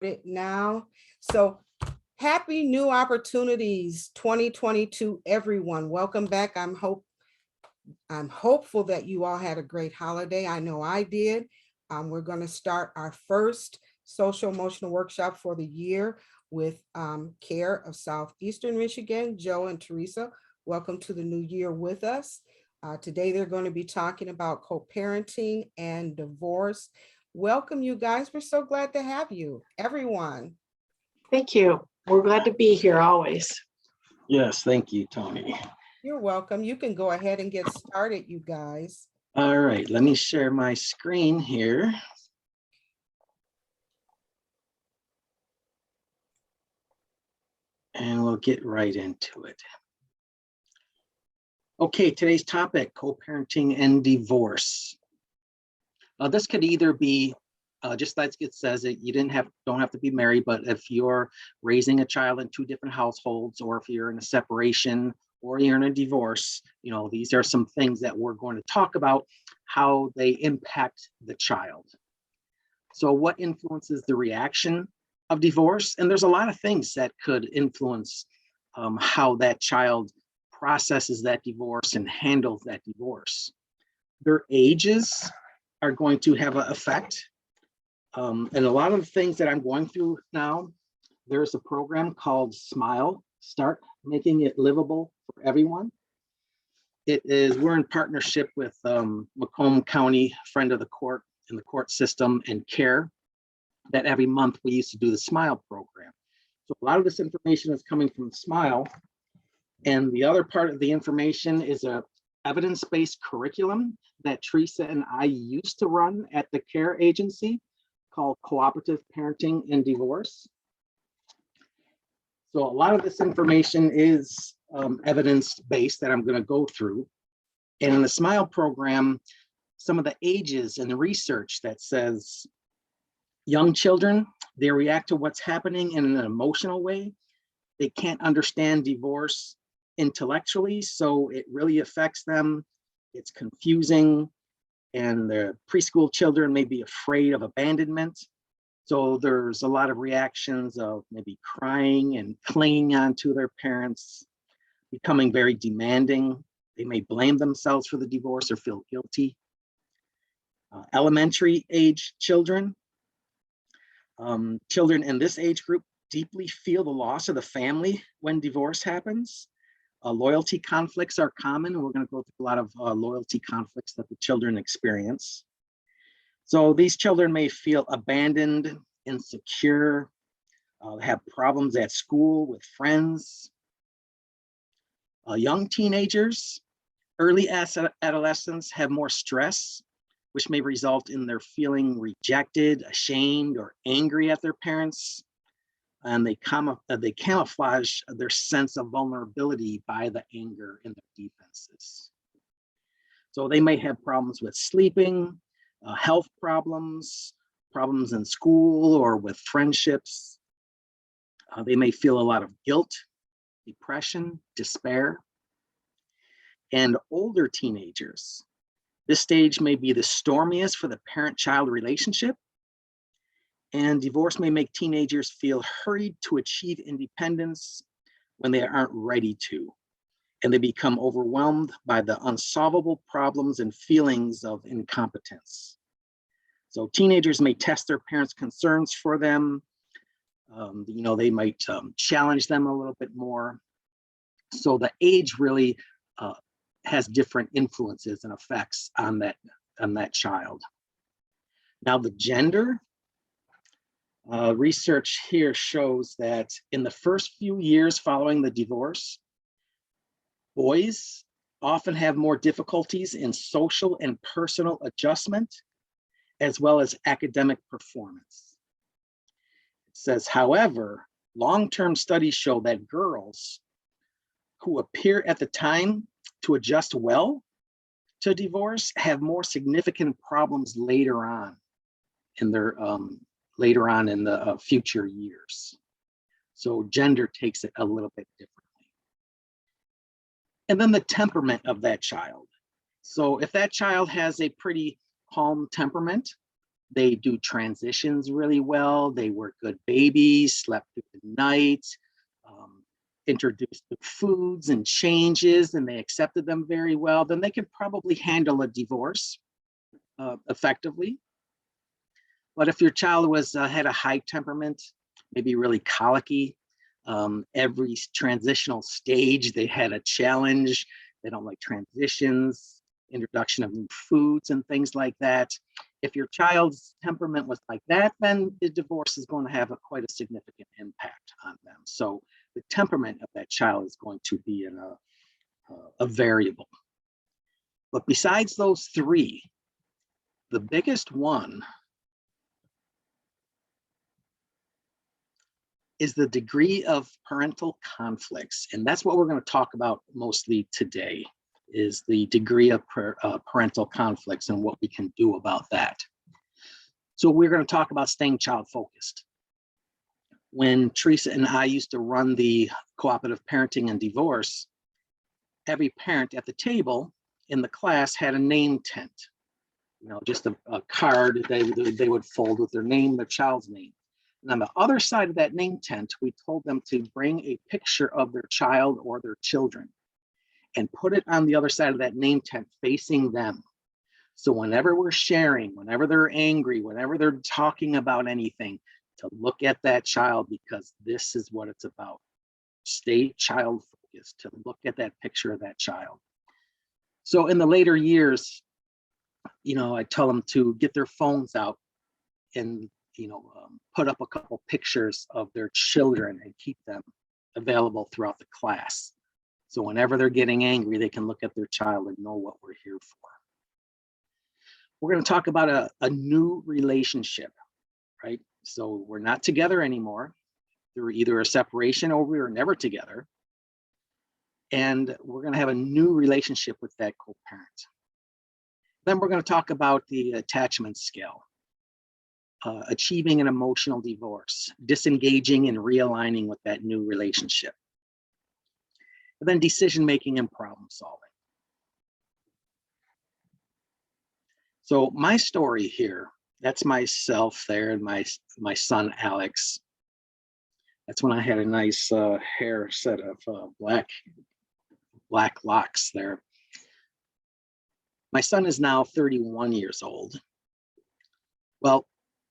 it now. So happy new opportunities 2022, everyone. Welcome back. I'm hopeful that you all had a great holiday. I know I did. We're going to start our first social emotional workshop for the year with CARE of Southeastern Michigan. Joe and Theresa, welcome to the new year with us. Today they're going to be talking about co-parenting and divorce. Welcome, you guys. We're so glad to have you, everyone. Thank you. We're glad to be here always. Yes, thank you, Tony. You're welcome. You can go ahead and get started, you guys. All right, let me share my screen here. And we'll get right into it. Okay, today's topic, co-parenting and divorce. This could either be, just like it says, it you don't have to be married, but if you're raising a child in two different households, or if you're in a separation, or you're in a divorce, these are some things that we're going to talk about, how they impact the child. So what influences the reaction of divorce? And there's a lot of things that could influence how that child processes that divorce and handles that divorce. Their ages are going to have an effect. And a lot of the things that I'm going through now, there's a program called SMILE, Start Making It Livable for Everyone. We're in partnership with Macomb County, Friend of the Court in the court system, and CARE, that every month we used to do the SMILE program. So a lot of this information is coming from SMILE. And the other part of the information is a evidence-based curriculum that Theresa and I used to run at the CARE agency called Cooperative Parenting and Divorce. So a lot of this information is evidence-based that I'm going to go through. And in the SMILE program, some of the ages and the research that says young children, they react to what's happening in an emotional way. They can't understand divorce intellectually, so it really affects them. It's confusing, and the preschool children may be afraid of abandonment. So there's a lot of reactions of maybe crying and clinging on to their parents, becoming very demanding. They may blame themselves for the divorce or feel guilty. Elementary age children. Children in this age group deeply feel the loss of the family when divorce happens. Loyalty conflicts are common, and we're going to go through a lot of loyalty conflicts that the children experience. So these children may feel abandoned, insecure, have problems at school with friends. Young teenagers, early adolescents have more stress, which may result in their feeling rejected, ashamed, or angry at their parents. And they camouflage their sense of vulnerability by the anger in their defenses. So they may have problems with sleeping, health problems in school or with friendships. They may feel a lot of guilt, depression, despair. And older teenagers, this stage may be the stormiest for the parent-child relationship. And divorce may make teenagers feel hurried to achieve independence when they aren't ready to. And they become overwhelmed by the unsolvable problems and feelings of incompetence. So teenagers may test their parents' concerns for them. They might challenge them a little bit more. So the age really has different influences and effects on that child. Now the gender. Research here shows that in the first few years following the divorce, boys often have more difficulties in social and personal adjustment, as well as academic performance. It says, however, long-term studies show that girls who appear at the time to adjust well to divorce have more significant problems later on in the future years. So gender takes it a little bit differently. And then the temperament of that child. So if that child has a pretty calm temperament, They do transitions really well. They were good babies, slept through the night, introduced new foods and changes, and they accepted them very well. Then they could probably handle a divorce effectively. But if your child was had a high temperament, maybe really colicky, every transitional stage they had a challenge. They don't like transitions, introduction of new foods and things like that. If your child's temperament was like that, then the divorce is going to have quite a significant impact on them. So the temperament of that child is going to be a variable. But besides those three, the biggest one is the degree of parental conflicts. And that's what we're going to talk about mostly today, is the degree of parental conflicts and what we can do about that. So we're going to talk about staying child focused. When Theresa and I used to run the cooperative parenting and divorce, every parent at the table in the class had a name tent, just a card they would fold with their name, their child's name. And on the other side of that name tent, we told them to bring a picture of their child or their children and put it on the other side of that name tent facing them. So whenever we're sharing, whenever they're angry, whenever they're talking about anything, to look at that child, because this is what it's about. Stay child focused, to look at that picture of that child. So in the later years, I tell them to get their phones out and put up a couple pictures of their children and keep them available throughout the class. So whenever they're getting angry, they can look at their child and know what we're here for. We're going to talk about a new relationship, right? So we're not together anymore. Through either a separation or we were never together. And we're going to have a new relationship with that co-parent. Then we're going to talk about the attachment scale. Achieving an emotional divorce, disengaging and realigning with that new relationship. And then decision-making and problem solving. So my story here, that's myself there and my son, Alex. That's when I had a nice hair set of black locks there. My son is now 31 years old. Well,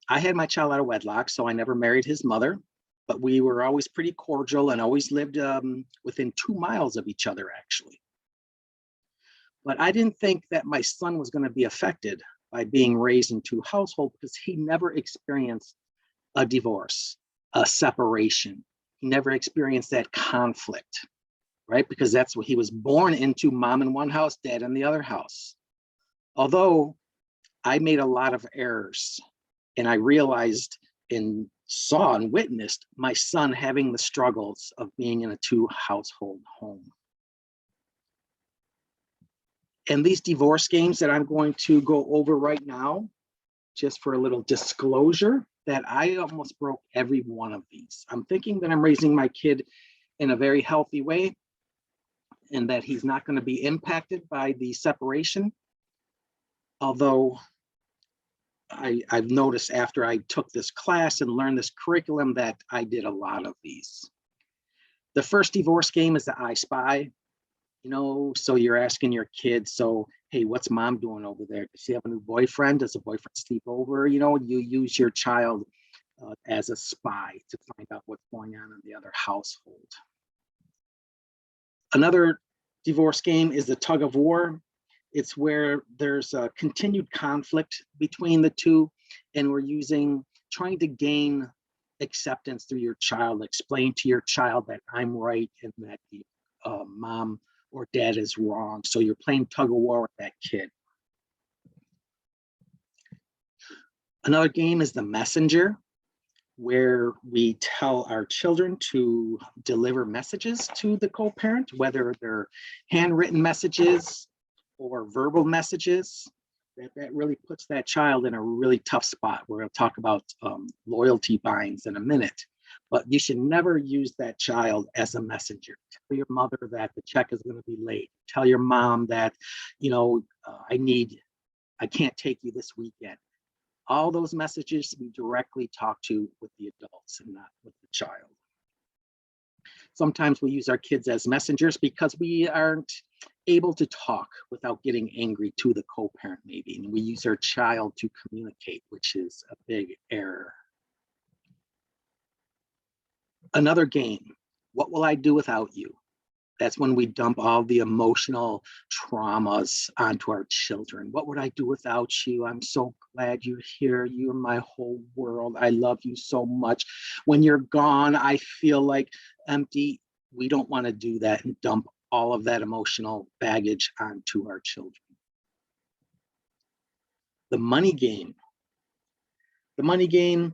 I had my child out of wedlock, so I never married his mother, but we were always pretty cordial and always lived within 2 miles of each other, actually. But I didn't think that my son was going to be affected by being raised in two households because he never experienced a divorce, a separation. He never experienced that conflict, right? Because that's what he was born into, mom in one house, dad in the other house. Although I made a lot of errors, and I realized and saw and witnessed my son having the struggles of being in a two household home. And these divorce games that I'm going to go over right now, just for a little disclosure, that I almost broke every one of these. I'm thinking that I'm raising my kid in a very healthy way and that he's not going to be impacted by the separation. Although I've noticed after I took this class and learned this curriculum that I did a lot of these. The first divorce game is the I Spy. So you're asking your kid, so, hey, what's mom doing over there? Does she have a new boyfriend? Does a boyfriend sleep over? You use your child as a spy to find out what's going on in the other household. Another divorce game is the tug of war. It's where there's a continued conflict between the two, and we're trying to gain acceptance through your child, explain to your child that I'm right and that the mom or dad is wrong. So you're playing tug of war with that kid. Another game is the messenger, where we tell our children to deliver messages to the co-parent, whether they're handwritten messages or verbal messages. That really puts that child in a really tough spot. We're going to talk about loyalty binds in a minute, but you should never use that child as a messenger. Tell your mother that the check is going to be late. Tell your mom that, I can't take you this weekend. all those messages to be directly talked to with the adults and not with the child. Sometimes we use our kids as messengers because we aren't able to talk without getting angry to the co-parent maybe. And we use our child to communicate, which is a big error. Another game, what will I do without you? That's when we dump all the emotional traumas onto our children. What would I do without you? I'm so glad you're here. You're my whole world. I love you so much. When you're gone, I feel like empty. We don't want to do that and dump all of that emotional baggage onto our children. The money game. The money game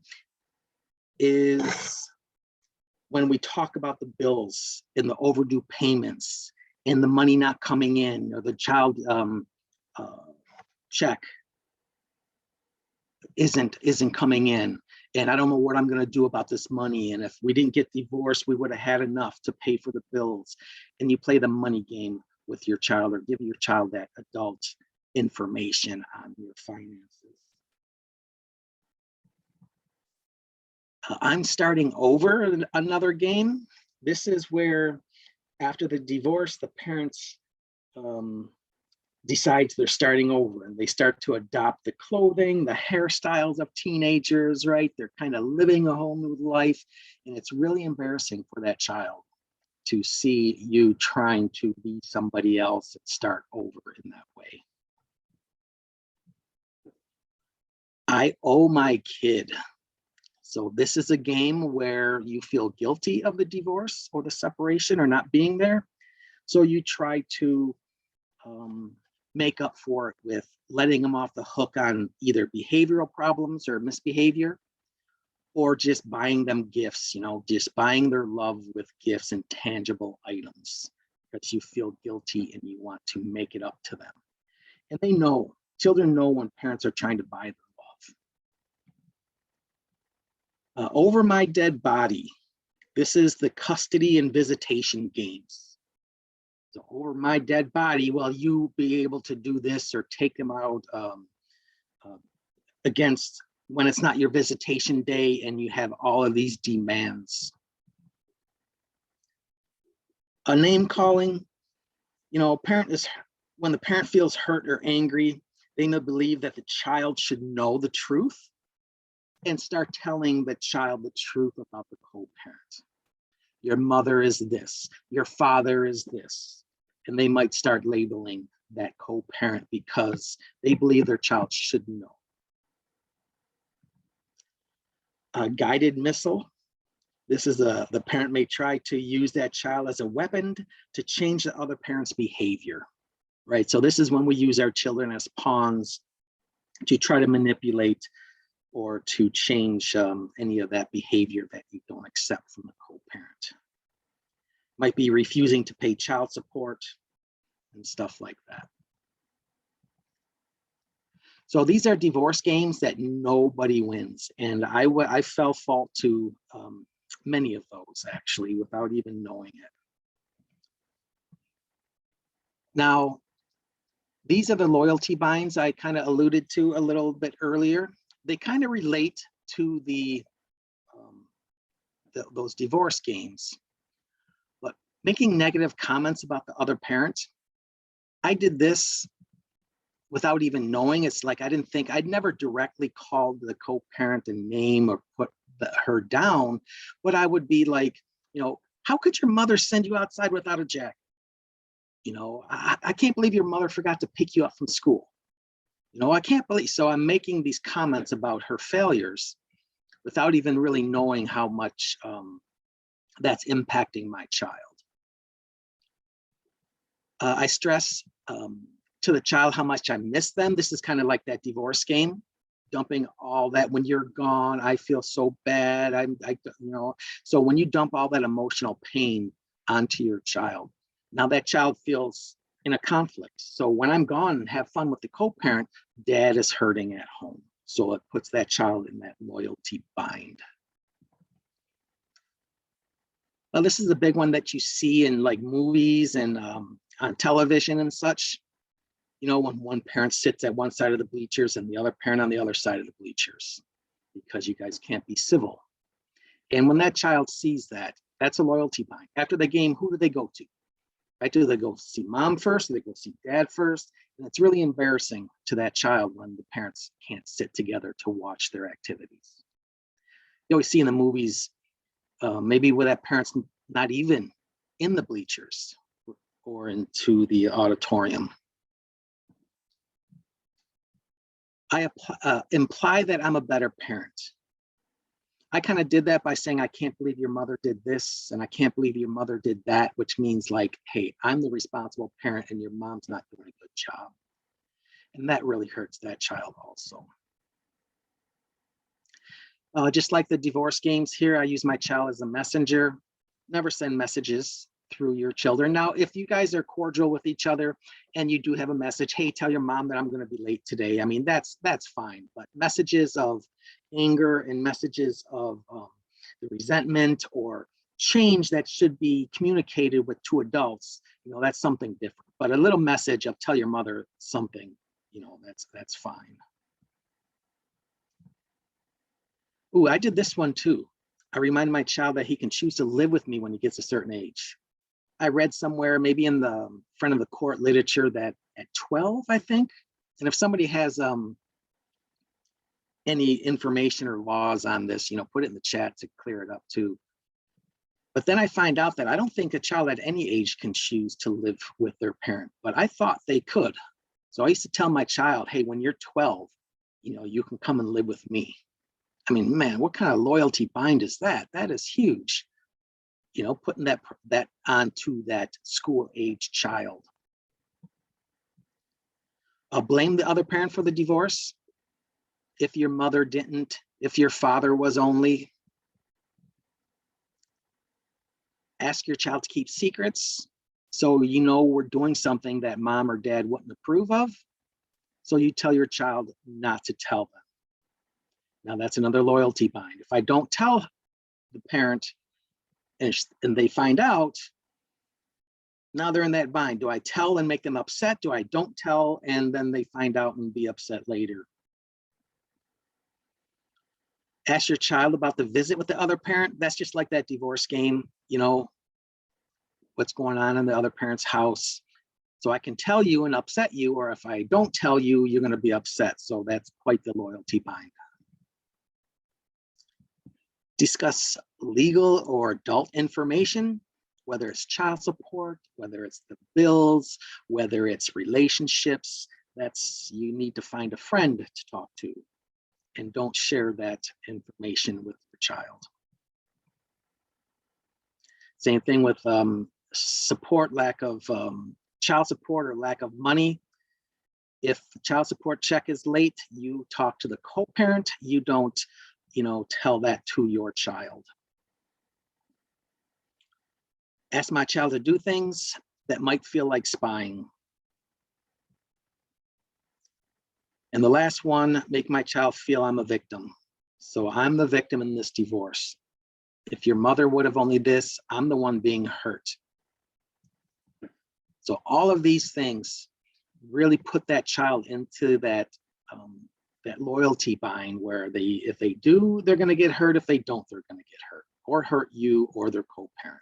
is when we talk about the bills and the overdue payments and the money not coming in, or the child check isn't coming in, and I don't know what I'm going to do about this money, and if we didn't get divorced, we would have had enough to pay for the bills. And you play the money game with your child, or give your child that adult information on your finances. I'm starting over, another game. This is where after the divorce, the parents decides they're starting over, and they start to adopt the clothing, the hairstyles of teenagers, right? They're kind of living a whole new life. And it's really embarrassing for that child to see you trying to be somebody else and start over in that way. I owe my kid. So this is a game where you feel guilty of the divorce or the separation or not being there. So you try to make up for it with letting them off the hook on either behavioral problems or misbehavior, or just buying them gifts, just buying their love with gifts and tangible items, because you feel guilty and you want to make it up to them. And they know, children know when parents are trying to buy their love. Over my dead body. This is the custody and visitation games. So over my dead body, will you be able to do this or take them out against when it's not your visitation day and you have all of these demands? A name calling, parent is, when the parent feels hurt or angry, they may believe that the child should know the truth and start telling the child the truth about the co-parent. Your mother is this, your father is this. And they might start labeling that co-parent because they believe their child should know. A guided missile. This is the parent may try to use that child as a weapon to change the other parent's behavior, right? So this is when we use our children as pawns to try to manipulate or to change any of that behavior that you don't accept from the co-parent. Might be refusing to pay child support and stuff like that. So these are divorce games that nobody wins. And I fell fault to many of those actually without even knowing it. Now, these are the loyalty binds I kind of alluded to a little bit earlier. They kind of relate to those divorce games. But making negative comments about the other parent, I did this without even knowing. It's like I'd never directly called the co-parent a name or put her down, but I would be like, how could your mother send you outside without a jacket? I can't believe your mother forgot to pick you up from school. I can't believe, so I'm making these comments about her failures without even really knowing how much that's impacting my child. I stress to the child how much I miss them. This is kind of like that divorce game, dumping all that. When you're gone, I feel so bad. So when you dump all that emotional pain onto your child, now that child feels in a conflict. So when I'm gone and have fun with the co-parent, dad is hurting at home. So it puts that child in that loyalty bind. Well, this is a big one that you see in like movies and on television and such. when one parent sits at one side of the bleachers and the other parent on the other side of the bleachers, because you guys can't be civil. And when that child sees that, that's a loyalty bind. After the game, who do they go to? Right? Do they go see mom first? Do they go see dad first? And it's really embarrassing to that child when the parents can't sit together to watch their activities. You always see in the movies, maybe where that parent's not even in the bleachers or into the auditorium. I imply that I'm a better parent. I kind of did that by saying, I can't believe your mother did this, and I can't believe your mother did that, which means like, hey, I'm the responsible parent and your mom's not doing a good job. And that really hurts that child also. Just like the divorce games here, I use my child as a messenger. Never send messages through your children. Now, if you guys are cordial with each other and you do have a message, hey, tell your mom that I'm going to be late today. I mean, that's fine. But messages of anger and messages of the resentment or change that should be communicated with two adults, that's something different. But a little message of tell your mother something, that's fine. Ooh, I did this one too. I remind my child that he can choose to live with me when he gets a certain age. I read somewhere, maybe in the front of the court literature, that at 12, I think, and if somebody has any information or laws on this, put it in the chat to clear it up too. But then I find out that I don't think a child at any age can choose to live with their parent, but I thought they could. So I used to tell my child, hey, when you're 12, you can come and live with me. I mean, man, what kind of loyalty bind is that? That is huge. Putting that onto that school age child. Blame the other parent for the divorce. If your mother didn't, if your father was only. Ask your child to keep secrets. So we're doing something that mom or dad wouldn't approve of. So you tell your child not to tell them. Now that's another loyalty bind. If I don't tell the parent and they find out, now they're in that bind. Do I tell and make them upset? Do I don't tell and then they find out and be upset later? Ask your child about the visit with the other parent. That's just like that divorce game, what's going on in the other parent's house. So I can tell you and upset you, or if I don't tell you, you're going to be upset. So that's quite the loyalty bind. Discuss legal or adult information, whether it's child support, whether it's the bills, whether it's relationships. You need to find a friend to talk to, and don't share that information with your child. Same thing with support, lack of child support or lack of money. If the child support check is late, you talk to the co-parent. You don't tell that to your child. Ask my child to do things that might feel like spying. And the last one, make my child feel I'm a victim. So I'm the victim in this divorce. If your mother would have only this, I'm the one being hurt. So all of these things really put that child into that loyalty bind where if they do, they're going to get hurt. If they don't, they're going to get hurt or hurt you or their co-parent.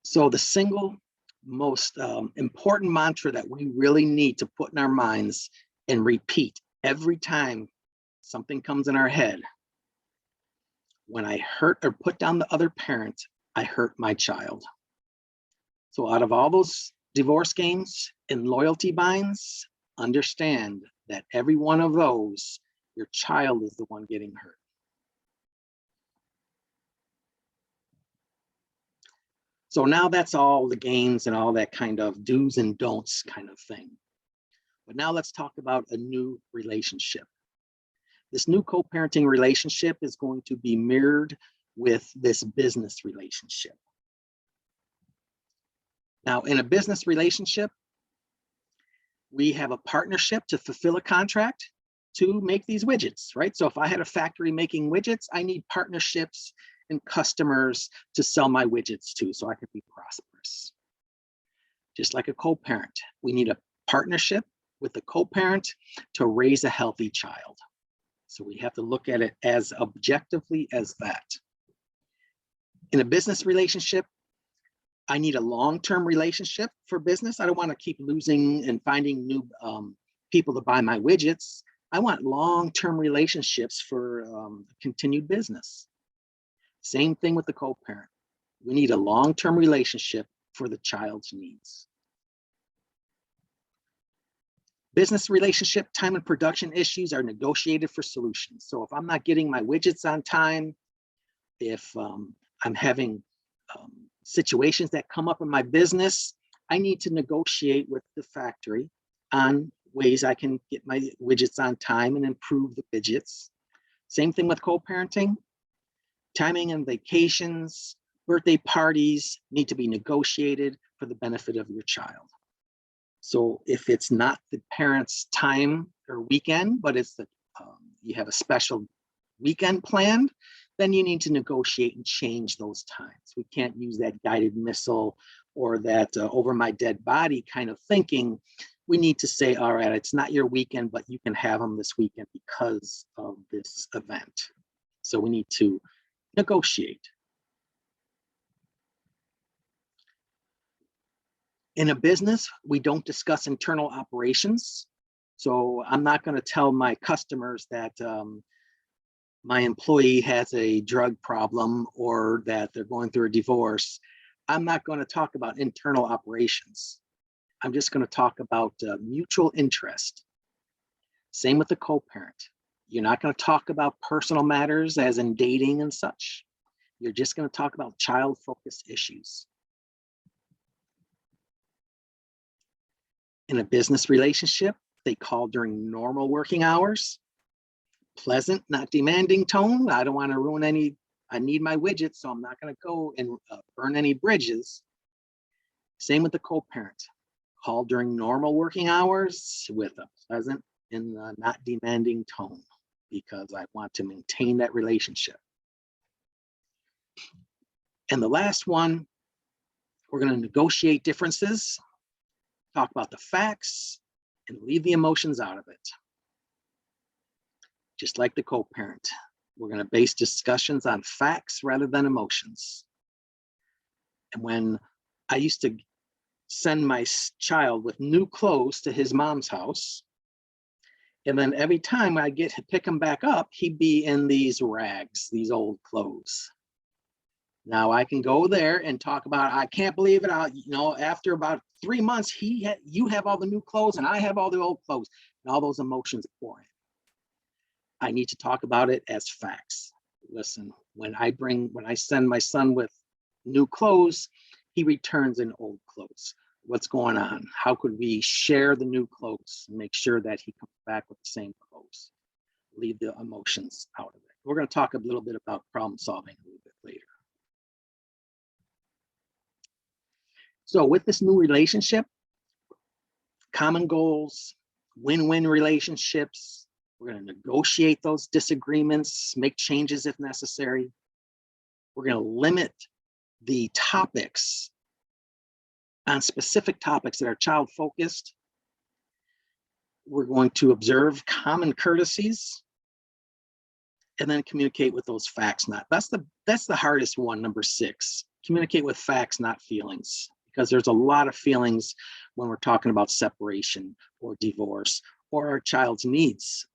So the single most important mantra that we really need to put in our minds and repeat every time something comes in our head: when I hurt or put down the other parent, I hurt my child. So out of all those divorce games and loyalty binds, understand that every one of those, your child is the one getting hurt. So now that's all the games and all that kind of do's and don'ts kind of thing. But now let's talk about a new relationship. This new co-parenting relationship is going to be mirrored with this business relationship. Now, in a business relationship, we have a partnership to fulfill a contract to make these widgets, right? So if I had a factory making widgets, I need partnerships and customers to sell my widgets to so I could be prosperous. just like a co-parent. We need a partnership with the co-parent to raise a healthy child. So we have to look at it as objectively as that. In a business relationship, I need a long-term relationship for business. I don't want to keep losing and finding new people to buy my widgets. I want long-term relationships for continued business. Same thing with the co-parent. We need a long-term relationship for the child's needs. Business relationship time and production issues are negotiated for solutions. So if I'm not getting my widgets on time, if I'm having situations that come up in my business, I need to negotiate with the factory on ways I can get my widgets on time and improve the widgets. Same thing with co-parenting. Timing and vacations, birthday parties need to be negotiated for the benefit of your child. So if it's not the parent's time or weekend, but it's the you have a special weekend planned, then you need to negotiate and change those times. We can't use that guided missile or that over my dead body kind of thinking. We need to say, all right, it's not your weekend, but you can have them this weekend because of this event. So we need to negotiate. In a business, we don't discuss internal operations. So I'm not going to tell my customers that my employee has a drug problem or that they're going through a divorce. I'm not going to talk about internal operations. I'm just going to talk about mutual interest. Same with the co-parent. You're not going to talk about personal matters as in dating and such. You're just going to talk about child-focused issues. In a business relationship, they call during normal working hours. Pleasant, not demanding tone. I don't want to ruin any, I need my widgets, so I'm not going to go and burn any bridges. Same with the co-parent. Call during normal working hours with a pleasant and not demanding tone, because I want to maintain that relationship. And the last one, we're going to negotiate differences, talk about the facts, and leave the emotions out of it. Just like the co-parent, we're going to base discussions on facts rather than emotions. And when I used to send my child with new clothes to his mom's house, and then every time I get to pick him back up, he'd be in these rags, these old clothes. Now I can go there and talk about, I can't believe it. After about 3 months, you have all the new clothes and I have all the old clothes, and all those emotions pour in. I need to talk about it as facts. Listen, when I send my son with new clothes, he returns in old clothes. What's going on? How could we share the new clothes and make sure that he comes back with the same clothes? Leave the emotions out of it. We're going to talk a little bit about problem solving a little bit later. So with this new relationship, common goals, win-win relationships, we're going to negotiate those disagreements, make changes if necessary. We're going to limit the topics on specific topics that are child-focused. We're going to observe common courtesies and then communicate with those facts. That's the hardest one, number 6. Communicate with facts, not feelings, because there's a lot of feelings when we're talking about separation or divorce or our child's needs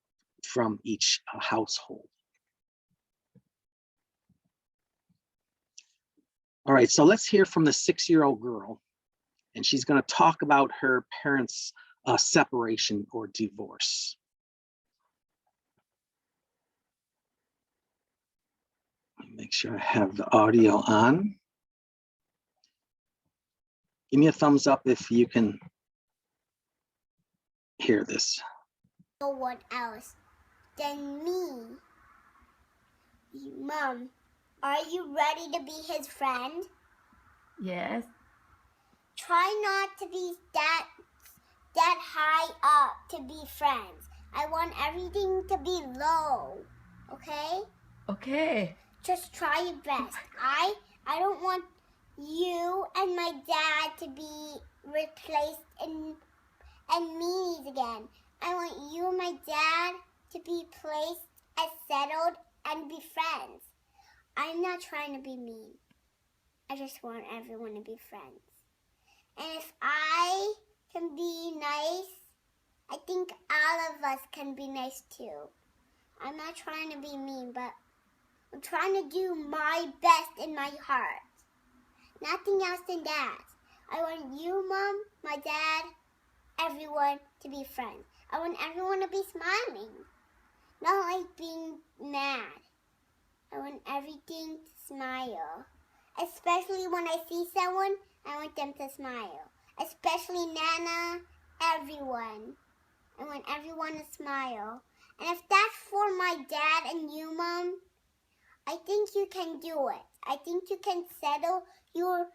from each household. All right, so let's hear from the 6-year-old girl, and she's going to talk about her parents' separation or divorce. Make sure I have the audio on. Give me a thumbs up if you can hear this. No one else than me. Mom, are you ready to be his friend? Yes. Try not to be that high up to be friends. I want everything to be low. Okay? Okay. Just try your best. I don't want you and my dad to be replaced and meanies again. I want you and my dad to be placed as settled and be friends. I'm not trying to be mean. I just want everyone to be friends. And if I can be nice, I think all of us can be nice too. I'm not trying to be mean, but I'm trying to do my best in my heart. Nothing else than that. I want you, Mom, my dad, everyone to be friends. I want everyone to be smiling, not like being mad. I want everything to smile. Especially when I see someone, I want them to smile. Especially Nana, everyone. I want everyone to smile. And if that's for my dad and you, Mom, I think you can do it. I think you can settle your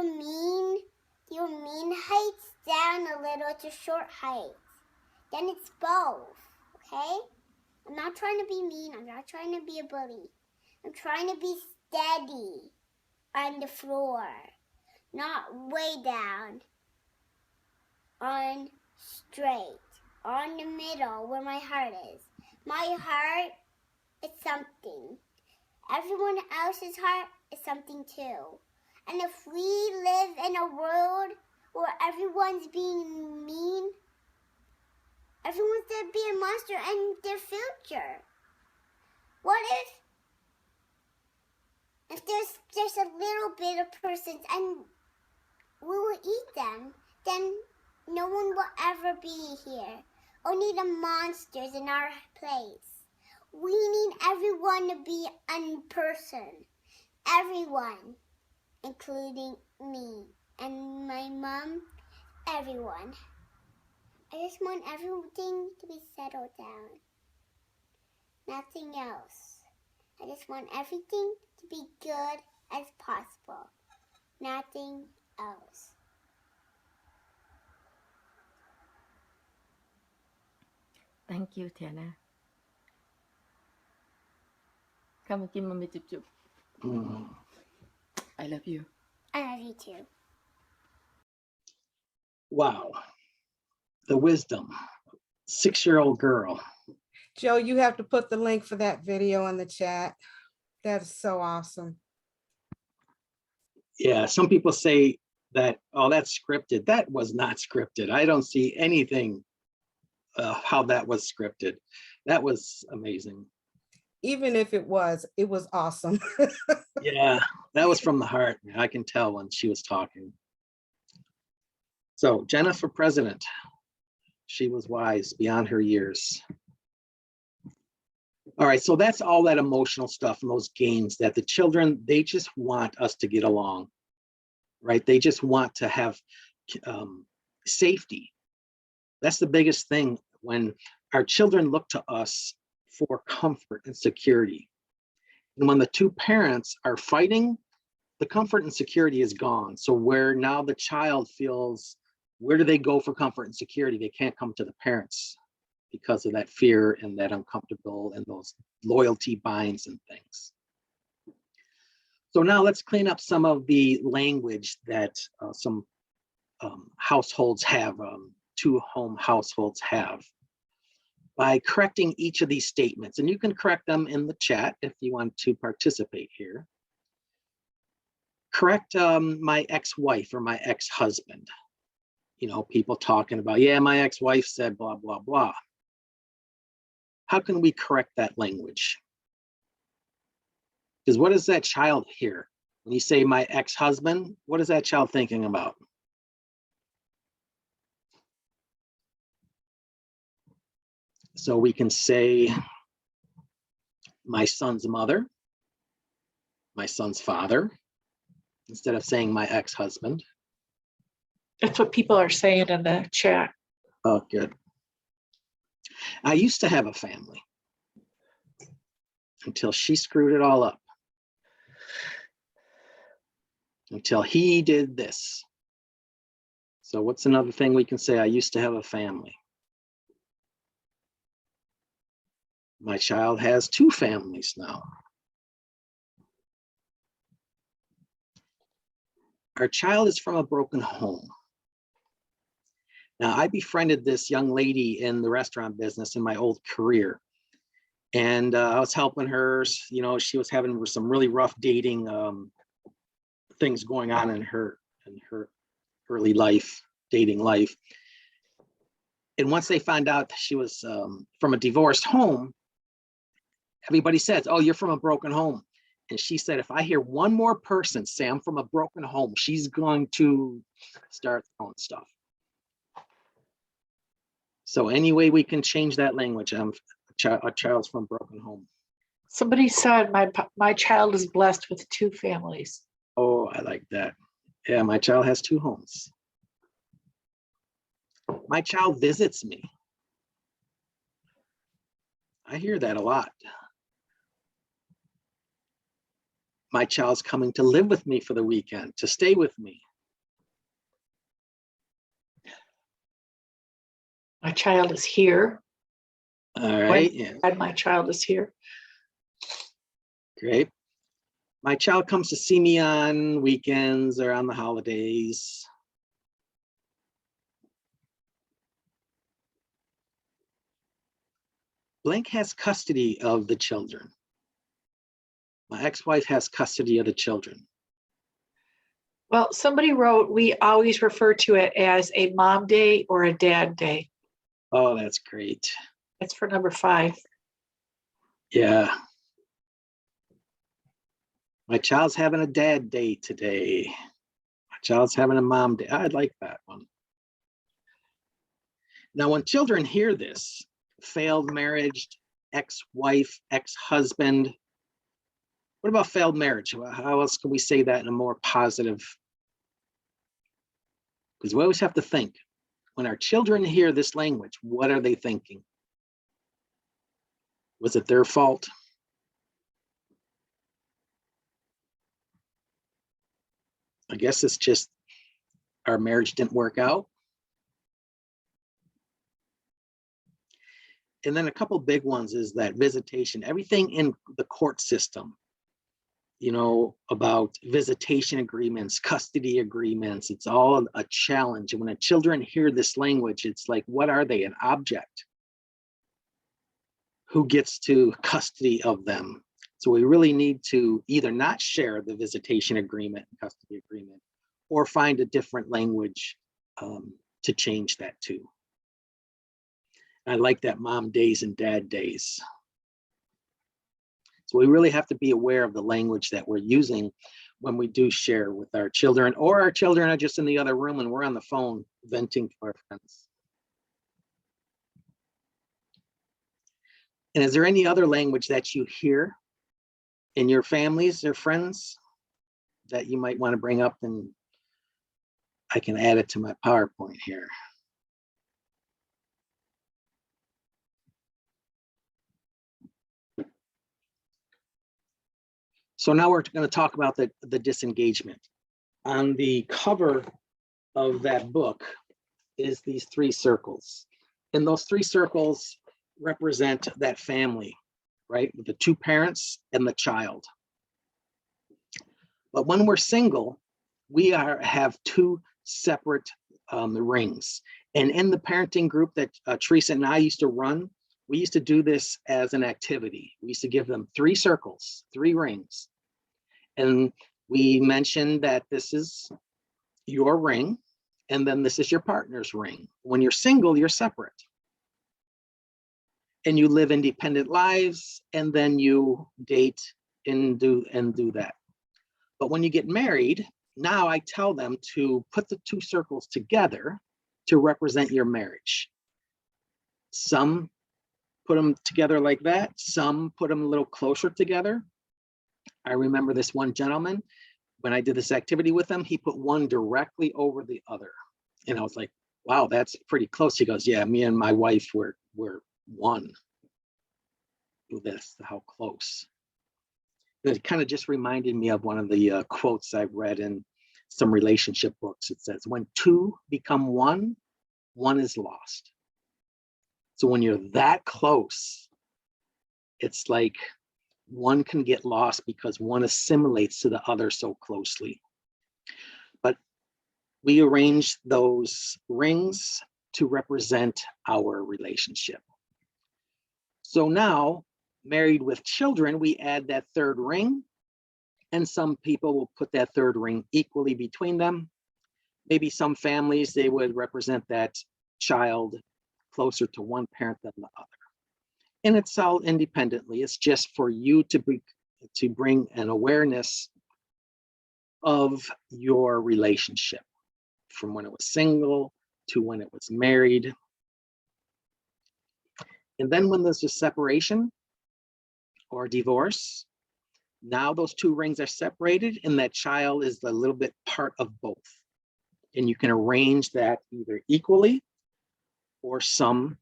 mean heights down a little to short heights. Then it's both, okay? I'm not trying to be mean. I'm not trying to be a bully. I'm trying to be steady on the floor, not way down, on straight, on the middle where my heart is. My heart is something. Everyone else's heart is something too. And if we live in a world where everyone's being mean, everyone's gonna be a monster in their future. What if there's just a little bit of persons and we will eat them, then no one will ever be here. Only the monsters in our place. We need everyone to be a person. Everyone, including me and my mom, everyone. I just want everything to be settled down. Nothing else. I just want everything to be good as possible. Nothing else. Thank you, Tiana. Come and give mommy chụp chụp. I love you. I love you too. Wow. The wisdom. 6-year-old girl. Joe, you have to put the link for that video in the chat. That is so awesome. Yeah, some people say that, oh, that's scripted. That was not scripted. I don't see anything how that was scripted. That was amazing. Even if it was awesome. Yeah, that was from the heart. I can tell when she was talking. So Jenna for president. She was wise beyond her years. All right, so that's all that emotional stuff and those games that the children, they just want us to get along, right? They just want to have safety. That's the biggest thing when our children look to us for comfort and security. And when the two parents are fighting, the comfort and security is gone. So where now the child feels, where do they go for comfort and security? They can't come to the parents because of that fear and that uncomfortable and those loyalty binds and things. So now let's clean up some of the language that some households have, two-home households have, by correcting each of these statements. And you can correct them in the chat if you want to participate here. Correct my ex-wife or my ex-husband. You know, people talking about, yeah, my ex-wife said blah, blah, blah. How can we correct that language? Because what does that child hear? When you say my ex-husband, what is that child thinking about? So we can say my son's mother, my son's father, instead of saying my ex-husband. That's what people are saying in the chat. Oh, good. I used to have a family until she screwed it all up. Until he did this. So what's another thing we can say? I used to have a family. My child has 2 families now. our child is from a broken home. Now, I befriended this young lady in the restaurant business in my old career. And I was helping her, you know, she was having some really rough dating things going on in her early life, dating life. And once they found out she was from a divorced home, everybody says, oh, you're from a broken home. And she said, if I hear one more person say I'm from a broken home, she's going to start throwing stuff. So any way we can change that language, a child's from a broken home. Somebody said my child is blessed with 2 families. Oh, I like that. Yeah, my child has 2 homes. My child visits me. I hear that a lot. My child's coming to live with me for the weekend, to stay with me. My child is here. All right, yeah, And my child is here. great. My child comes to see me on weekends or on the holidays. Blank has custody of the children. My ex-wife has custody of the children. Well, somebody wrote, we always refer to it as a mom day or a dad day. Oh, that's great. That's for number 5. Yeah. My child's having a dad day today. My child's having a mom day. I'd like that one. Now, when children hear this, failed marriage, ex-wife, ex-husband, what about failed marriage? How else can we say that in a more positive? Because we always have to think, when our children hear this language, what are they thinking? Was it their fault? I guess it's just our marriage didn't work out. And then a couple big ones is that visitation, everything in the court system, you know, about visitation agreements, custody agreements, it's all a challenge. And when the children hear this language, it's like, what are they, an object? Who gets to custody of them? So we really need to either not share the visitation agreement, custody agreement, or find a different language to change that too. I like that mom days and dad days. So we really have to be aware of the language that we're using when we do share with our children, or our children are just in the other room and we're on the phone venting to our friends. And is there any other language that you hear in your families or friends that you might want to bring up? And I can add it to my PowerPoint here. So now we're going to talk about the disengagement. On the cover of that book is these 3 circles. And those 3 circles represent that family, right? With the 2 parents and the child. But when we're single, we have 2 separate rings. And in the parenting group that Theresa and I used to run, we used to do this as an activity. We used to give them 3 circles, 3 rings. And we mentioned that this is your ring, and then this is your partner's ring. When you're single, you're separate. And you live independent lives, and then you date and do that. But when you get married, now I tell them to put the 2 circles together to represent your marriage. Some put them together like that. Some put them a little closer together. I remember this one gentleman, when I did this activity with him, he put one directly over the other. And I was like, wow, that's pretty close. He goes, yeah, me and my wife were one. That's how close. It kind of just reminded me of one of the quotes I've read in some relationship books. It says, when 2 become 1, 1 is lost. So when you're that close, it's like one can get lost because one assimilates to the other so closely. But we arrange those rings to represent our relationship. So now, married with children, we add that third ring, and some people will put that third ring equally between them. Maybe some families, they would represent that child closer to one parent than the other. And it's all independently. It's just for you to bring an awareness of your relationship from when it was single to when it was married. And then when there's a separation or divorce, now those two rings are separated and that child is a little bit part of both. And you can arrange that either equally or some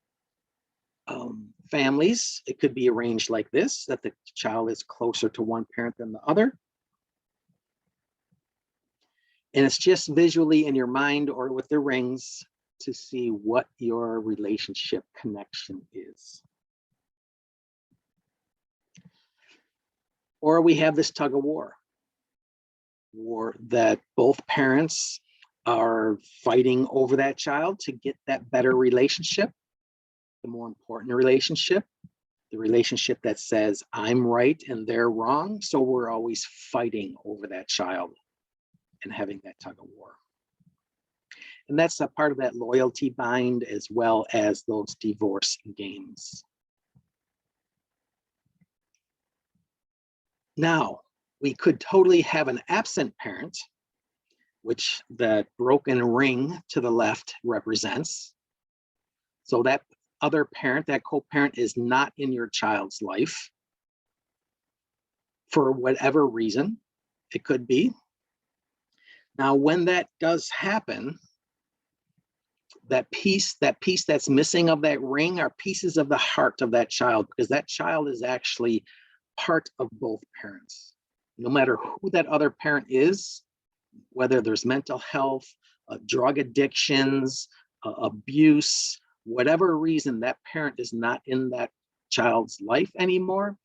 families, it could be arranged like this, that the child is closer to one parent than the other. And it's just visually in your mind or with the rings to see what your relationship connection is. Or we have this tug of war that both parents are fighting over that child to get that better relationship, the more important relationship, the relationship that says I'm right and they're wrong. So we're always fighting over that child and having that tug of war. And that's a part of that loyalty bind as well as those divorce games. Now, we could totally have an absent parent, which that broken ring to the left represents. So that other parent, that co-parent, is not in your child's life for whatever reason it could be. Now, when that does happen, that piece that's missing of that ring are pieces of the heart of that child, because that child is actually part of both parents. No matter who that other parent is, whether there's mental health, drug addictions, abuse, whatever reason that parent is not in that child's life anymore,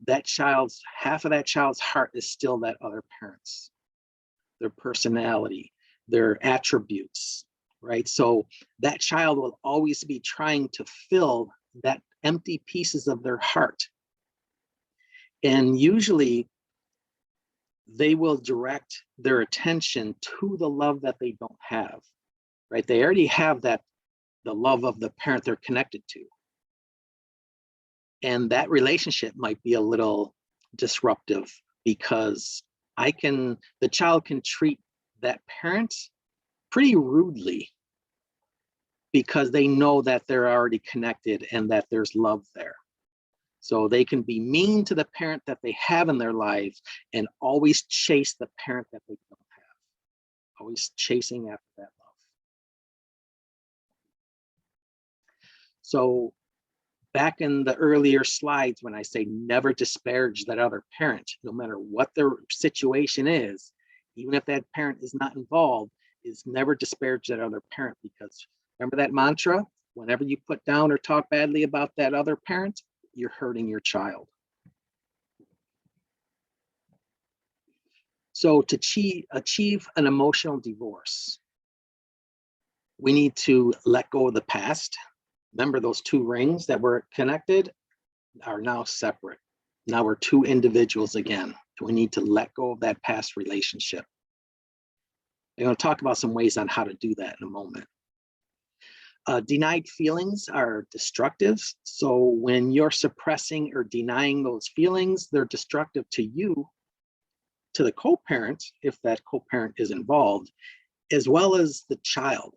that child's, half of that child's heart is still that other parent's, their personality, their attributes, right? So that child will always be trying to fill that empty pieces of their heart. And usually they will direct their attention to the love that they don't have, right? They already have that, the love of the parent they're connected to. And that relationship might be a little disruptive because the child can treat that parent pretty rudely because they know that they're already connected and that there's love there. So they can be mean to the parent that they have in their lives and always chase the parent that they don't have, always chasing after that love. So back in the earlier slides, when I say never disparage that other parent, no matter what their situation is, even if that parent is not involved, is never disparage that other parent, because remember that mantra, whenever you put down or talk badly about that other parent, you're hurting your child. So to achieve an emotional divorce, we need to let go of the past. Remember, those two rings that were connected are now separate. Now we're two individuals again. We need to let go of that past relationship. I'm going to talk about some ways on how to do that in a moment. Denied feelings are destructive. So when you're suppressing or denying those feelings, they're destructive to you, to the co-parent, if that co-parent is involved, as well as the child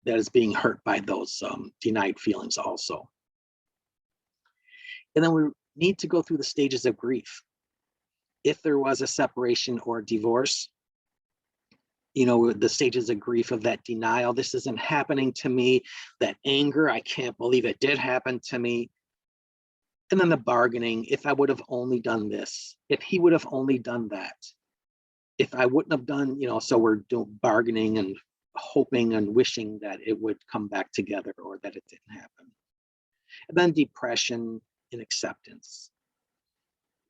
that is being hurt by those denied feelings also. And then we need to go through the stages of grief. If there was a separation or divorce, you know, the stages of grief of that denial, this isn't happening to me, that anger, I can't believe it did happen to me. And then the bargaining, if I would have only done this, if he would have only done that, if I wouldn't have done, you know, so we're doing bargaining and hoping and wishing that it would come back together or that it didn't happen. And then depression and acceptance.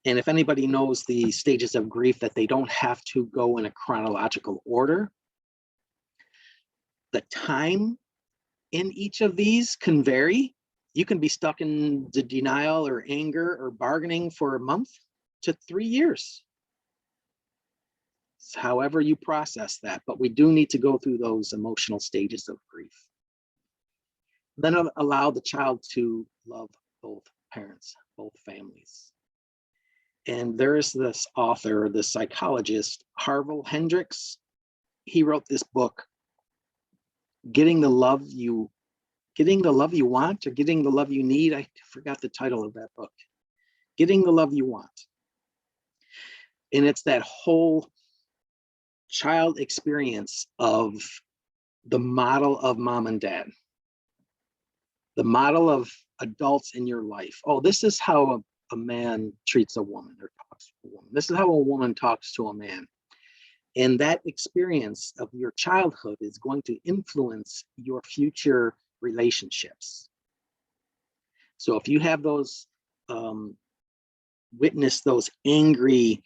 And if anybody knows the stages of grief, that they don't have to go in a chronological order. The time in each of these can vary. You can be stuck in the denial or anger or bargaining for a month to 3 years. It's however you process that, but we do need to go through those emotional stages of grief. Then allow the child to love both parents, both families. And there's this author, this psychologist, Harville Hendricks. He wrote this book, Getting the Love You Want, or Getting the Love You Need. I forgot the title of that book. Getting the Love You Want. And it's that whole child experience of the model of mom and dad, the model of adults in your life. Oh, this is how a man treats a woman or talks to a woman. This is how a woman talks to a man. And that experience of your childhood is going to influence your future relationships. So if you have those, witness those angry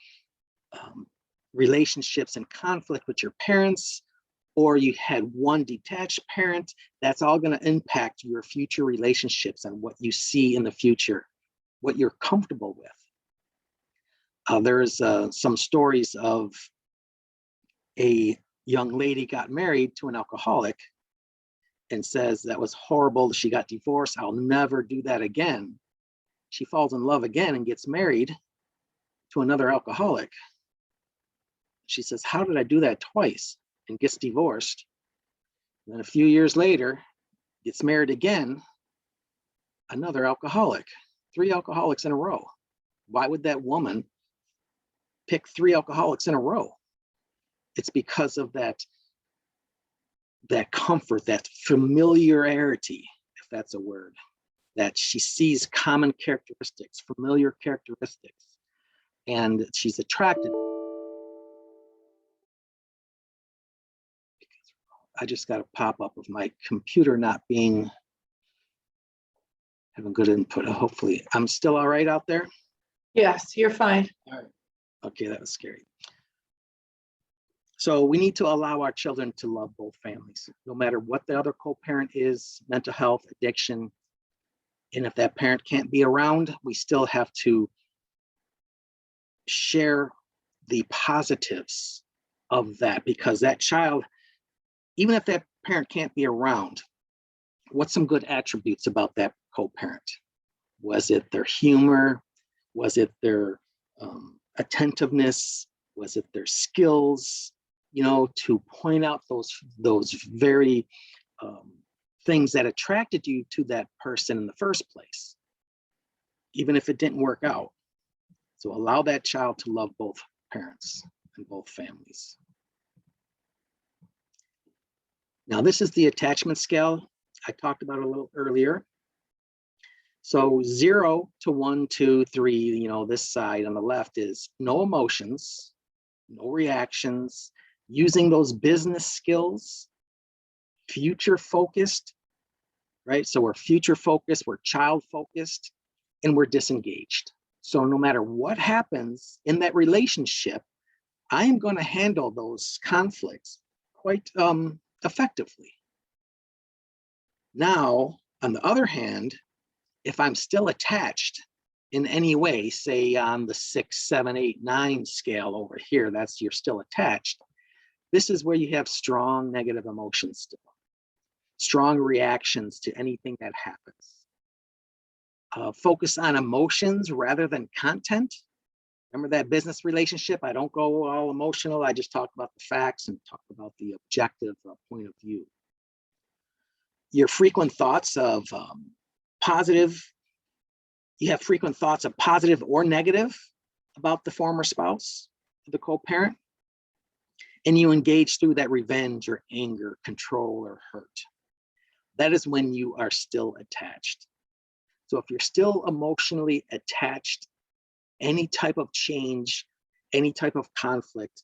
relationships and conflict with your parents, or you had one detached parent, that's all going to impact your future relationships and what you see in the future, what you're comfortable with. There's some stories of a young lady got married to an alcoholic and says that was horrible. She got divorced. I'll never do that again. She falls in love again and gets married to another alcoholic. She says, how did I do that twice? And gets divorced. And then a few years later, gets married again, another alcoholic, 3 alcoholics in a row. Why would that woman pick 3 alcoholics in a row? It's because of that comfort, that familiarity, if that's a word, that she sees common characteristics, familiar characteristics, and she's attracted. I just got a pop-up of my computer not having good input. Hopefully, I'm still all right out there. Yes, you're fine. All right. Okay, that was scary. So we need to allow our children to love both families, no matter what the other co-parent is, mental health, addiction. And if that parent can't be around, we still have to share the positives of that, because that child, even if that parent can't be around, what's some good attributes about that co-parent? Was it their humor? Was it their attentiveness? Was it their skills? To point out those very things that attracted you to that person in the first place, even if it didn't work out. So allow that child to love both parents and both families. Now, this is the attachment scale. I talked about it a little earlier. So 0 to 1, 2, 3, this side on the left is no emotions, no reactions, using those business skills, future focused, right? So we're future focused, we're child focused, and we're disengaged. So no matter what happens in that relationship, I am going to handle those conflicts quite effectively. Now, on the other hand, if I'm still attached in any way, say on the 6, 7, 8, 9 scale over here, that's you're still attached. This is where you have strong negative emotions still, strong reactions to anything that happens. Focus on emotions rather than content. Remember that business relationship? I don't go all emotional. I just talk about the facts and talk about the objective point of view. Your frequent thoughts of positive, you have frequent thoughts of positive or negative about the former spouse, the co-parent, and you engage through that revenge or anger, control, or hurt. That is when you are still attached. So if you're still emotionally attached, any type of change, any type of conflict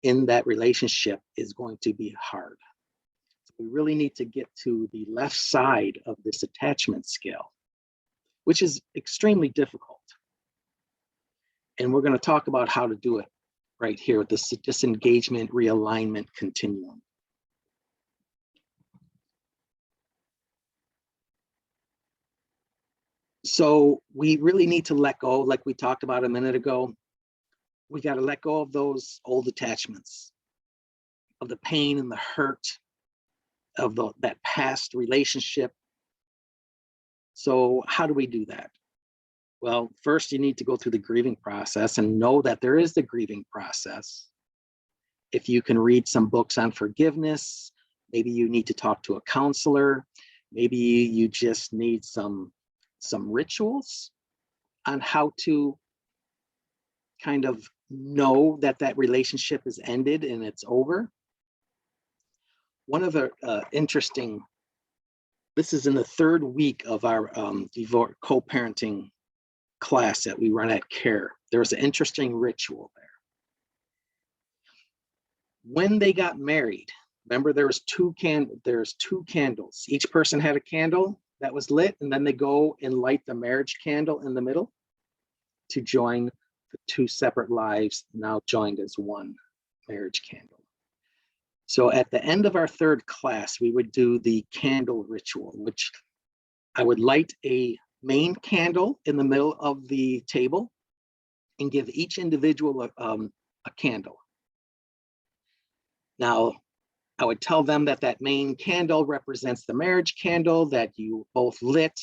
in that relationship is going to be hard. So we really need to get to the left side of this attachment scale, which is extremely difficult. And we're going to talk about how to do it right here with this disengagement realignment continuum. So we really need to let go, like we talked about a minute ago. We got to let go of those old attachments, of the pain and the hurt of that past relationship. So how do we do that? Well, first you need to go through the grieving process and know that there is the grieving process. If you can read some books on forgiveness, maybe you need to talk to a counselor, maybe you just need some rituals on how to kind of know that that relationship is ended and it's over. One of the this is in the third week of our co-parenting class that we run at CARE. There was an interesting ritual there. When they got married, remember there's two candles. Each person had a candle that was lit, and then they go and light the marriage candle in the middle to join the two separate lives now joined as one marriage candle. So at the end of our third class, we would do the candle ritual, which I would light a main candle in the middle of the table and give each individual a candle. Now, I would tell them that that main candle represents the marriage candle that you both lit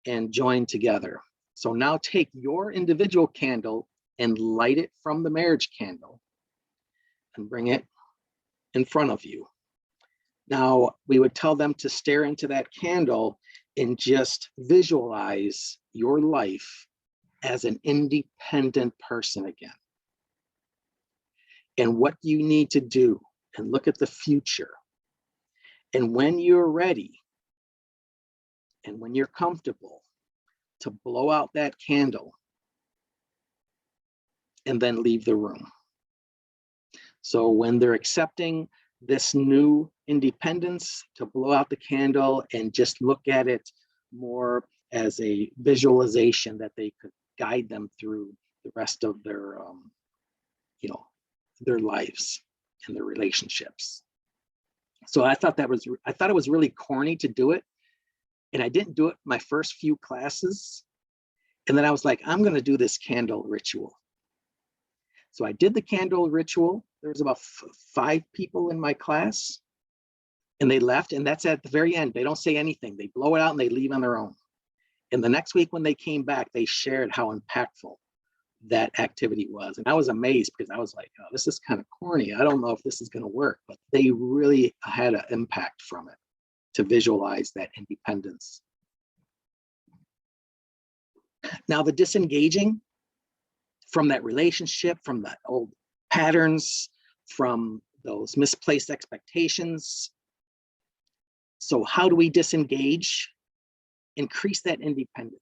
and joined together. So now take your individual candle and light it from the marriage candle and bring it in front of you. Now, we would tell them to stare into that candle and just visualize your life as an independent person again. And what you need to do, and look at the future. And when you're ready, and when you're comfortable, to blow out that candle and then leave the room. So when they're accepting this new independence, to blow out the candle and just look at it more as a visualization that they could guide them through the rest of their, their lives and their relationships. So I thought it was really corny to do it. And I didn't do it my first few classes. And then I was like, I'm going to do this candle ritual. So I did the candle ritual. There was about 5 people in my class, and they left. And that's at the very end. They don't say anything. They blow it out and they leave on their own. And the next week when they came back, they shared how impactful that activity was. And I was amazed because I was like, oh, this is kind of corny. I don't know if this is going to work, but they really had an impact from it to visualize that independence. Now, the disengaging from that relationship, from the old patterns, from those misplaced expectations. So how do we disengage? Increase that independence.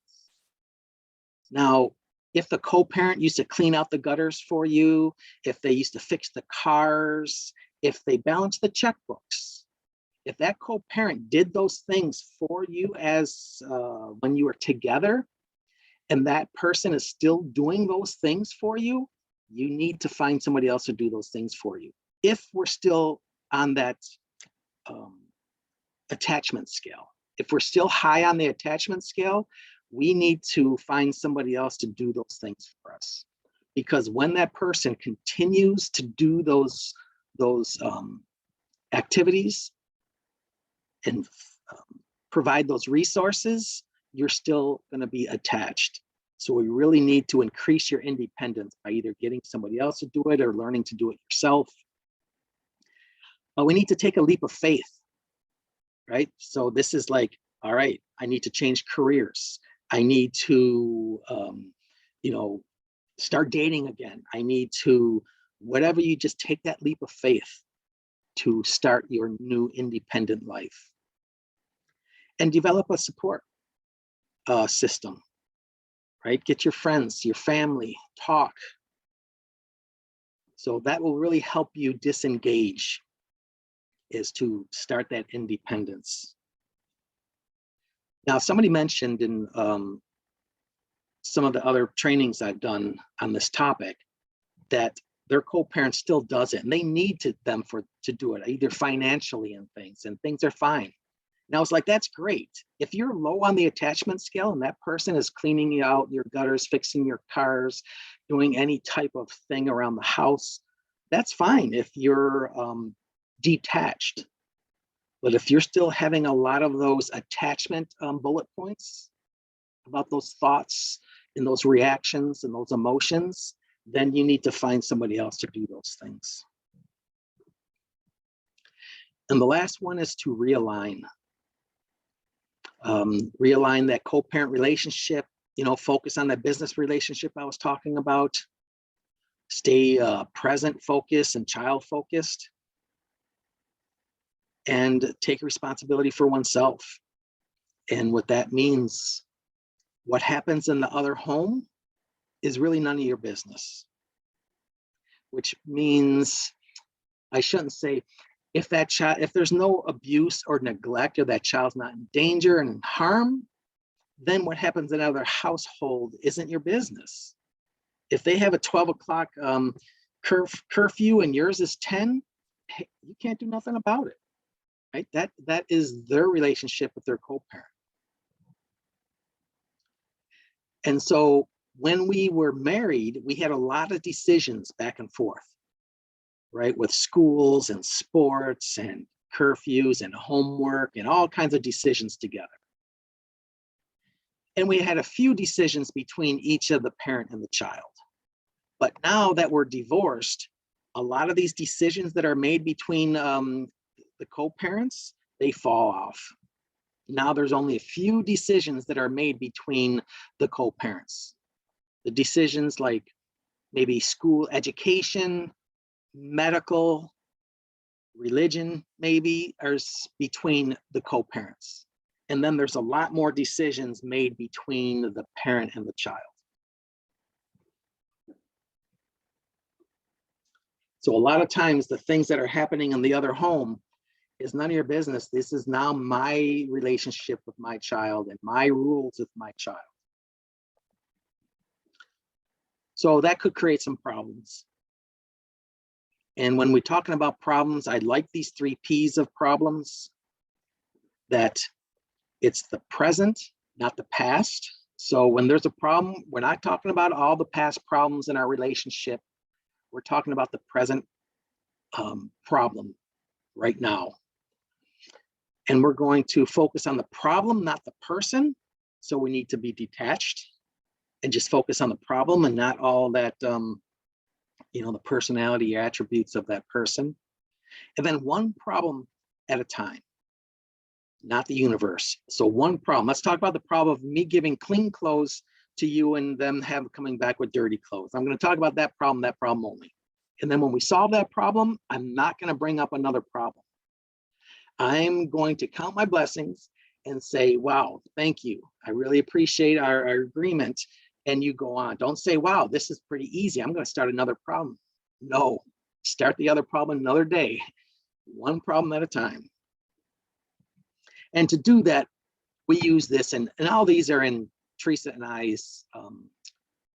Now, if the co-parent used to clean out the gutters for you, if they used to fix the cars, if they balanced the checkbooks, if that co-parent did those things for you as when you were together, and that person is still doing those things for you, you need to find somebody else to do those things for you. If we're still on that attachment scale, if we're still high on the attachment scale, we need to find somebody else to do those things for us. Because when that person continues to do those activities and provide those resources, you're still going to be attached. So we really need to increase your independence by either getting somebody else to do it or learning to do it yourself. But we need to take a leap of faith, right? So this is like, all right, I need to change careers. I need to, start dating again. I need to, whatever, you just take that leap of faith to start your new independent life. And develop a support system, right? Get your friends, your family, talk. So that will really help you disengage, is to start that independence. Now, somebody mentioned in some of the other trainings I've done on this topic that their co-parent still does it, and they need them to do it, either financially and things are fine. And I was like, that's great. If you're low on the attachment scale and that person is cleaning you out your gutters, fixing your cars, doing any type of thing around the house, that's fine if you're detached. But if you're still having a lot of those attachment bullet points about those thoughts and those reactions and those emotions, then you need to find somebody else to do those things. And the last one is to realign. Realign that co-parent relationship, focus on that business relationship I was talking about. Stay present focused and child focused. And take responsibility for oneself. And what that means, what happens in the other home is really none of your business. Which means, I shouldn't say, if there's no abuse or neglect, or that child's not in danger and in harm, then what happens in another household isn't your business. If they have a 12 o'clock curfew and yours is 10, hey, you can't do nothing about it, right? That is their relationship with their co-parent. And so when we were married, we had a lot of decisions back and forth, right? With schools and sports and curfews and homework and all kinds of decisions together. And we had a few decisions between each of the parent and the child. But now that we're divorced, a lot of these decisions that are made between the co-parents, they fall off. Now there's only a few decisions that are made between the co-parents. The decisions like maybe school education, medical, religion, maybe, are between the co-parents. And then there's a lot more decisions made between the parent and the child. So a lot of times the things that are happening in the other home is none of your business. This is now my relationship with my child and my rules with my child. So that could create some problems. And when we're talking about problems, I like these 3 P's of problems, that it's the present, not the past. So when there's a problem, we're not talking about all the past problems in our relationship. We're talking about the present problem right now. And we're going to focus on the problem, not the person. So we need to be detached and just focus on the problem and not all that, the personality attributes of that person. And then one problem at a time, not the universe. So one problem. Let's talk about the problem of me giving clean clothes to you and them coming back with dirty clothes. I'm going to talk about that problem only. And then when we solve that problem, I'm not going to bring up another problem. I'm going to count my blessings and say, wow, thank you. I really appreciate our agreement. And you go on. Don't say, wow, this is pretty easy. I'm going to start another problem. No, start the other problem another day, one problem at a time. And to do that, we use this, and all these are in Theresa and I's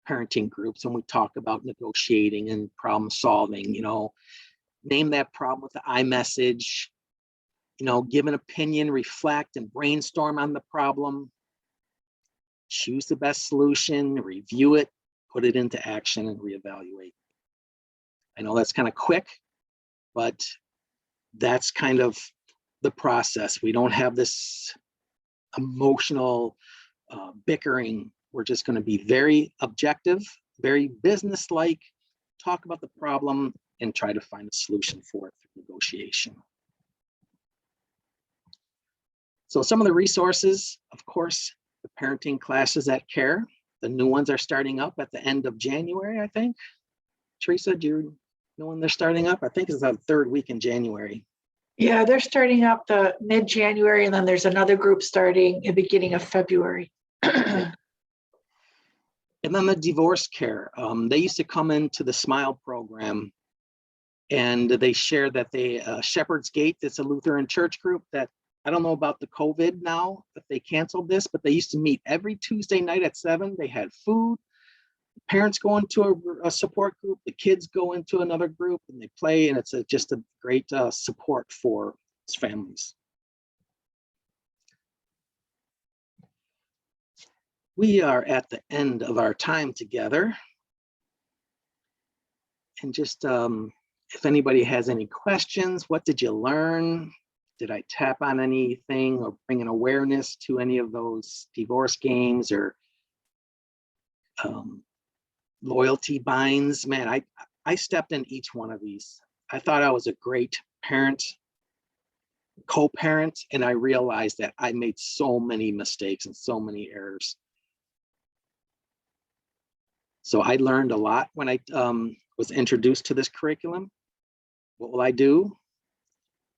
parenting groups, and we talk about negotiating and problem solving, name that problem with the I message, give an opinion, reflect and brainstorm on the problem, choose the best solution, review it, put it into action and reevaluate. I know that's kind of quick, but that's kind of the process. We don't have this emotional bickering. We're just going to be very objective, very business-like, talk about the problem and try to find a solution for it through negotiation. So some of the resources, of course, the parenting classes at CARE. The new ones are starting up at the end of January, I think. Theresa, do you know when they're starting up? I think it's the 3rd week in January. Yeah, they're starting up the mid-January, and then there's another group starting in the beginning of February. And then the divorce care. They used to come into the SMILE program, and they share that they, Shepherd's Gate, that's a Lutheran church group that, I don't know about the COVID now, if they canceled this, but they used to meet every Tuesday night at 7. They had food. Parents go into a support group, the kids go into another group and they play, and it's just a great support for families. We are at the end of our time together. And just if anybody has any questions, what did you learn? Did I tap on anything or bring an awareness to any of those divorce games or loyalty binds? Man, I stepped in each one of these. I thought I was a great parent, co-parent, and I realized that I made so many mistakes and so many errors. So I learned a lot when I was introduced to this curriculum. What will I do?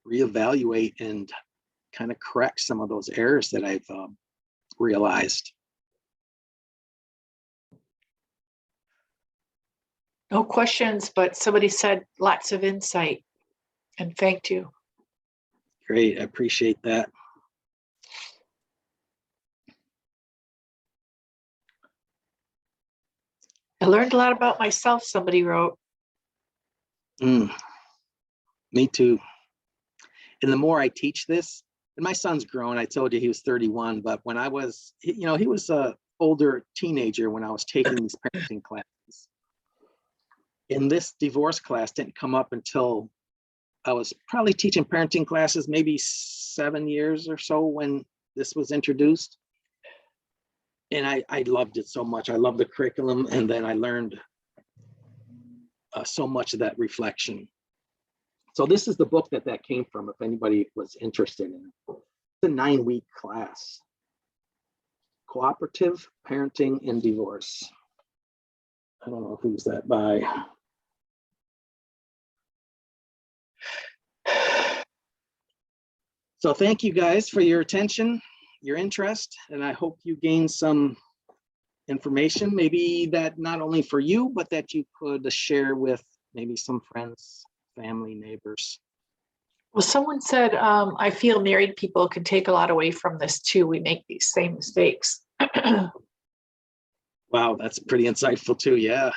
Reevaluate and kind of correct some of those errors that I've realized. No questions, but somebody said lots of insight and thanked you. Great, I appreciate that. I learned a lot about myself, somebody wrote. Me too. And the more I teach this, and my son's grown, I told you he was 31, but when I was, he was an older teenager when I was taking these parenting classes. And this divorce class didn't come up until I was probably teaching parenting classes, maybe 7 years or so when this was introduced. And I loved it so much. I love the curriculum. And then I learned so much of that reflection. So this is the book that came from, if anybody was interested in it. It's a 9-week class. Cooperative Parenting in Divorce. I don't know who's that by. So thank you guys for your attention, your interest, and I hope you gained some information, maybe that not only for you, but that you could share with maybe some friends, family, neighbors. Well, someone said, I feel married people can take a lot away from this too. We make these same mistakes. Wow, that's pretty insightful too. Yeah.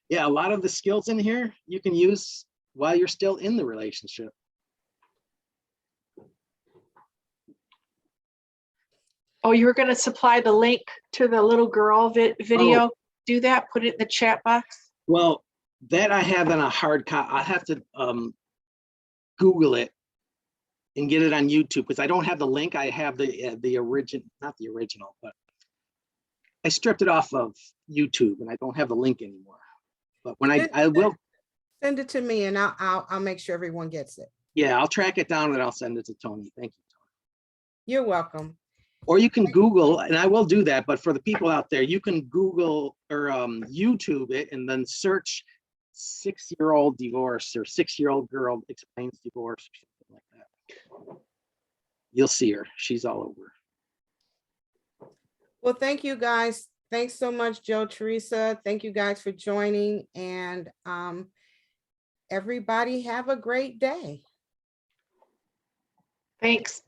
Yeah, a lot of the skills in here you can use while you're still in the relationship. Oh, you were going to supply the link to the little girl video. Oh. Do that, put it in the chat box. Well, that I have in a hard copy. I have to Google it and get it on YouTube because I don't have the link. I have the original, not the original, but I stripped it off of YouTube and I don't have the link anymore. But when I will Send it to me and I'll make sure everyone gets it. Yeah, I'll track it down and I'll send it to Tony. Thank you, Tony. You're welcome. Or you can Google, and I will do that, but for the people out there, you can Google or YouTube it and then search 6-year-old divorce or 6-year-old girl explains divorce or something like that. You'll see her. She's all over. Well, thank you guys. Thanks so much, Joe, Theresa. Thank you guys for joining, and everybody have a great day. Thanks.